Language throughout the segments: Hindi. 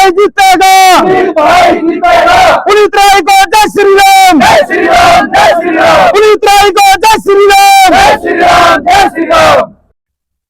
भाई जीतेगा, पुनीत राय को जय श्री राम, पुनीत राय को जय श्री राम।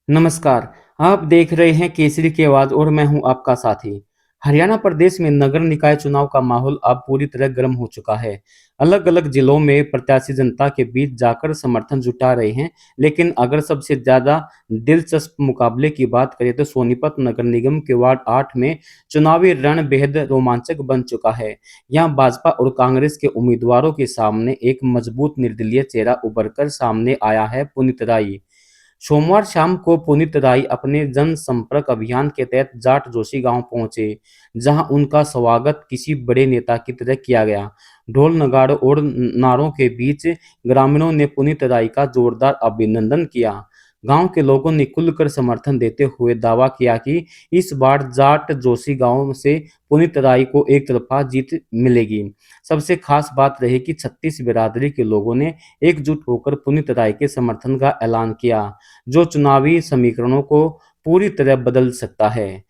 नमस्कार, आप देख रहे हैं केसरी की आवाज और मैं हूं आपका साथी। हरियाणा प्रदेश में नगर निकाय चुनाव का माहौल अब पूरी तरह गर्म हो चुका है। अलग अलग जिलों में प्रत्याशी जनता के बीच जाकर समर्थन जुटा रहे हैं, लेकिन अगर सबसे ज्यादा दिलचस्प मुकाबले की बात करें तो सोनीपत नगर निगम के वार्ड 8 में चुनावी रण बेहद रोमांचक बन चुका है। यहां भाजपा और कांग्रेस के उम्मीदवारों के सामने एक मजबूत निर्दलीय चेहरा उभरकर सामने आया है, पुनीत राय। सोमवार शाम को पुनीत राय अपने जनसंपर्क अभियान के तहत जाट जोशी गांव पहुंचे, जहां उनका स्वागत किसी बड़े नेता की तरह किया गया। ढोल नगाड़ों और नारों के बीच ग्रामीणों ने पुनीत राय का जोरदार अभिनंदन किया। गांव के लोगों ने खुलकर समर्थन देते हुए दावा किया कि इस बार जाट जोशी गांव से पुनीत राय को एक तरफा जीत मिलेगी। सबसे खास बात रही कि 36 बिरादरी के लोगों ने एकजुट होकर पुनीत राय के समर्थन का ऐलान किया, जो चुनावी समीकरणों को पूरी तरह बदल सकता है।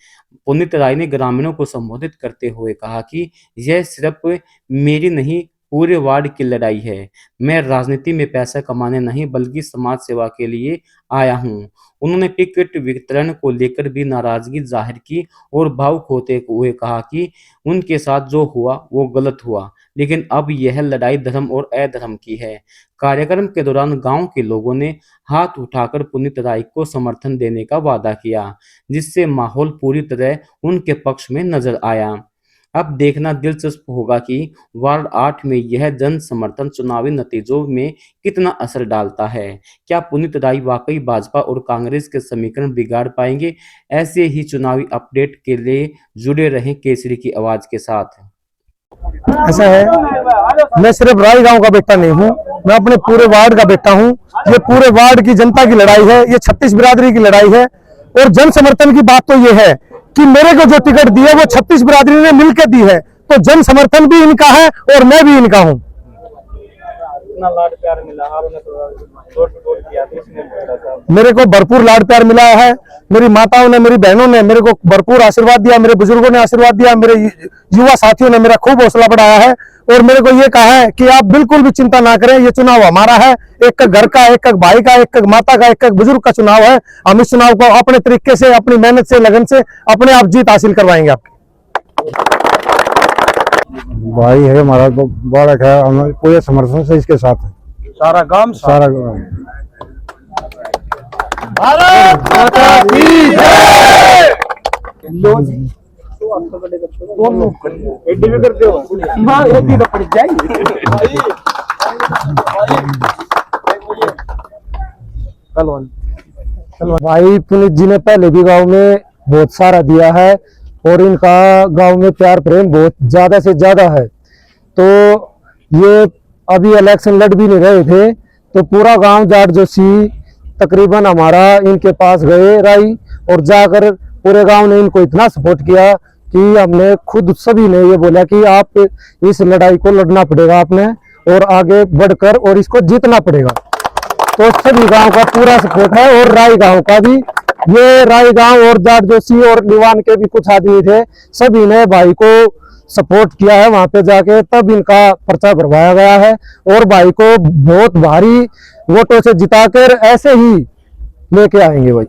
पुनीत राय ने ग्रामीणों को संबोधित करते हुए कहा कि यह सिर्फ मेरी नहीं, पूरे वार्ड की लड़ाई है। मैं राजनीति में पैसा कमाने नहीं बल्कि समाज सेवा के लिए आया हूं। उन्होंने टिकट वितरण को लेकर भी नाराजगी जाहिर की और भावुक होते हुए कहा कि उनके साथ जो हुआ वो गलत हुआ, लेकिन अब यह लड़ाई धर्म और अधर्म की है। कार्यक्रम के दौरान गांव के लोगों ने हाथ उठाकर पुनीत राय को समर्थन देने का वादा किया, जिससे माहौल पूरी तरह उनके पक्ष में नजर आया। अब देखना दिलचस्प होगा कि वार्ड 8 में यह जन समर्थन चुनावी नतीजों में कितना असर डालता है। क्या पुनीत राय वाकई भाजपा और कांग्रेस के समीकरण बिगाड़ पाएंगे? ऐसे ही चुनावी अपडेट के लिए जुड़े रहें केसरी की आवाज के साथ। ऐसा है, मैं सिर्फ राय गांव का बेटा नहीं हूं, मैं अपने पूरे वार्ड का बेटा हूं। ये पूरे वार्ड की जनता की लड़ाई है, ये 36 बिरादरी की लड़ाई है। और जन समर्थन की बात तो ये है कि मेरे को जो टिकट दी है वो 36 बिरादरी ने मिलकर दी है, तो जन समर्थन भी इनका है और मैं भी इनका हूं। इतना लाड प्यार मिला, आपने तो जोर किया तो इसने मेरे को भरपूर लाड प्यार मिला है। मेरी माताओं ने, मेरी बहनों ने मेरे को भरपूर आशीर्वाद दिया, मेरे बुजुर्गों ने आशीर्वाद दिया, मेरे युवा साथियों ने मेरा खूब हौसला बढ़ाया है और मेरे को ये कहा है कि आप बिल्कुल भी चिंता ना करें, ये चुनाव हमारा है। एक घर का, एक भाई का, एक माता का, एक बुजुर्ग का चुनाव है। हम इस चुनाव को अपने तरीके से, अपनी मेहनत से, लगन से अपने आप जीत हासिल करवाएंगे। आपकी भाई है हमारा, तो बालक है, हम पूरे समर्थन से इसके साथ है। सारा गांव भारत माता की जय। भाई पुनीत जी ने पहले भी गांव में बहुत सारा दिया है और इनका गांव में प्यार प्रेम बहुत ज्यादा से ज्यादा है। तो ये अभी इलेक्शन लड़ भी नहीं रहे थे तो पूरा गांव जाट जोशी तकरीबन हमारा इनके पास गए राय, और जाकर पूरे गांव ने इनको इतना सपोर्ट किया कि हमने खुद सभी ने ये बोला कि आप इस लड़ाई को लड़ना पड़ेगा आपने और आगे बढ़कर और इसको जीतना पड़ेगा। तो सभी गांव का पूरा सपोर्ट है और राय गांव का भी। ये राय गांव और जाट जोशी और निवान के भी कुछ आदमी थे, सभी ने भाई को सपोर्ट किया है वहां पे जाके, तब इनका पर्चा भरवाया गया है और भाई को बहुत भारी वोटों से जिताकर ऐसे ही लेके आएंगे। भाई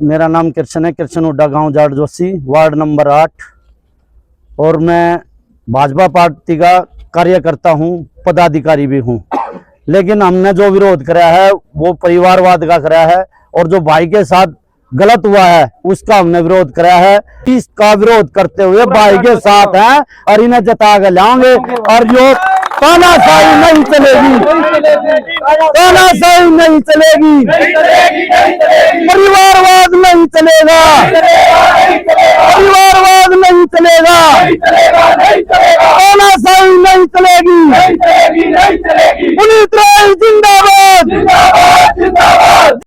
मेरा नाम कृष्ण है, कृष्ण हुड्डा, गांव जाट जोशी, वार्ड नंबर 8, और मैं भाजपा पार्टी का कार्यकर्ता हूं, पदाधिकारी भी हूं। लेकिन हमने जो विरोध कराया है वो परिवारवाद का कराया है और जो भाई के साथ गलत हुआ है उसका हमने विरोध कराया है। इसका विरोध करते हुए भाई के साथ हैं और इन्हें जता के लाएंगे और जो तानाशाही नहीं चलेगी, तानाशाही नहीं चलेगी, परिवारवाद नहीं चलेगा, परिवारवाद नहीं चलेगा, तानाशाही नहीं चलेगी। पुनीत राय जिंदाबाद।